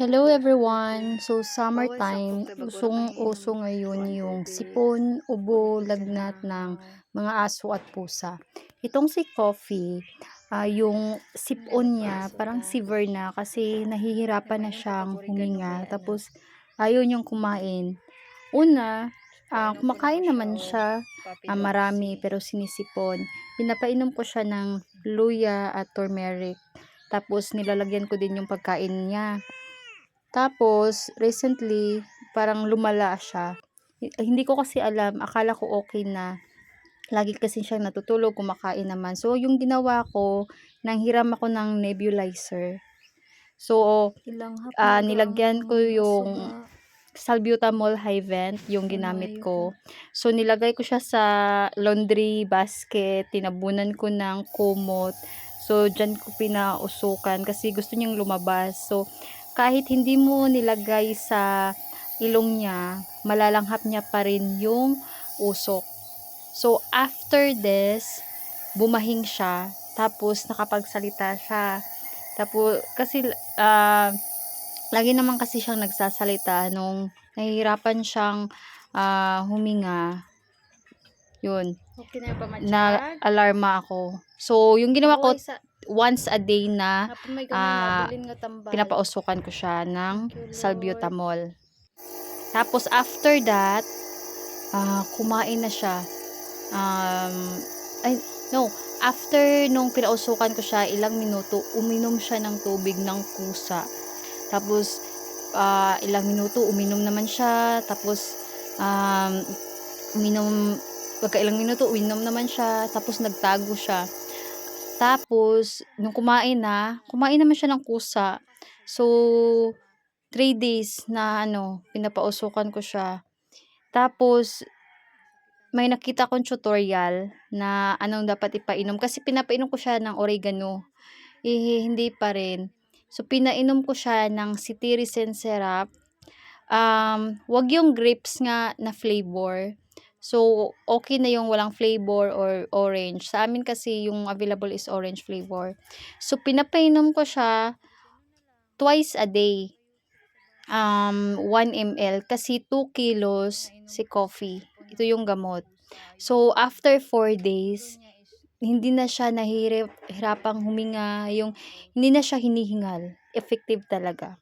Hello everyone! So Bawal sa summertime, pagtabag or usong-uso mainom ngayon kuan yung tubig. sipon, ubo, Pag-inom sila lagnat ng ng mga aso at pusa. Itong si Coffee, yung sipon niya parang nagpapasukan. severe na kasi nahihirapan na Napainom pa pag siyang oregano huminga. kay ano. Tapos ayaw niyang kumain. Una, Painom ko na ko kumakain siya naman og siya, marami papidoxy. pero sinisipon. Pinapainom ko siya ng luya at turmeric. Tapos nilalagyan ko din yung pagkain niya. Tapos, recently, parang lumala siya. Hindi ko kasi alam, akala ko okay na. Lagi kasi siyang natutulog, kumakain naman. So, yung ginawa ko, nanghiram ako ng nebulizer. So, Ilanghap na ga ang nilagyan ko aso yung ba. salbutamol Hivent, yung O ginamit maayo ka. ko. So, nilagay ko siya sa laundry basket, tinabunan ko ng kumot. So, dyan ko pinausukan kasi gusto niyang lumabas. So, kahit hindi mo nilagay sa ilong niya, malalanghap niya pa rin yung usok. So, after this, bumahing siya. Tapos, nakapagsalita siya. Tapos, kasi, lagi naman kasi siyang nagsasalita nung nahihirapan siyang huminga. Yun, Okay na yung pamatsyag. na-alarma ako. So, yung ginawa ko, Bawal sa once a day na hapon may gamay ah, mabilin nga tambal. pinapausukan ko siya ng Thank you Lord. salbutamol. Tapos, after that, kumain na siya. Um, ay, no, after nung pinausukan ko siya, ilang minuto, uminom siya ng tubig ng kusa. Tapos, ilang minuto, uminom naman siya. Tapos, um, uminom, pagka ilang minuto, uminom naman siya. Tapos, nagtago siya. Tapos, nung kumain naman siya ng kusa. So, 3 days na pinapausukan ko siya. Tapos, may nakita akong tutorial na anong dapat ipainom. Kasi pinapainom ko siya ng oregano. Hindi pa rin. So, pinainom ko siya ng cetirizine syrup. Wag yung grapes nga na flavor. So, okay na yung walang flavor or orange. Sa amin kasi yung available is orange flavor. So, pinapainom ko siya twice a day. 1 ml kasi 2 kilos si Coffee. Ito yung gamot. So, after 4 days, hindi na siya nahihirapang huminga, yung hindi na siya hinihingal. Effective talaga.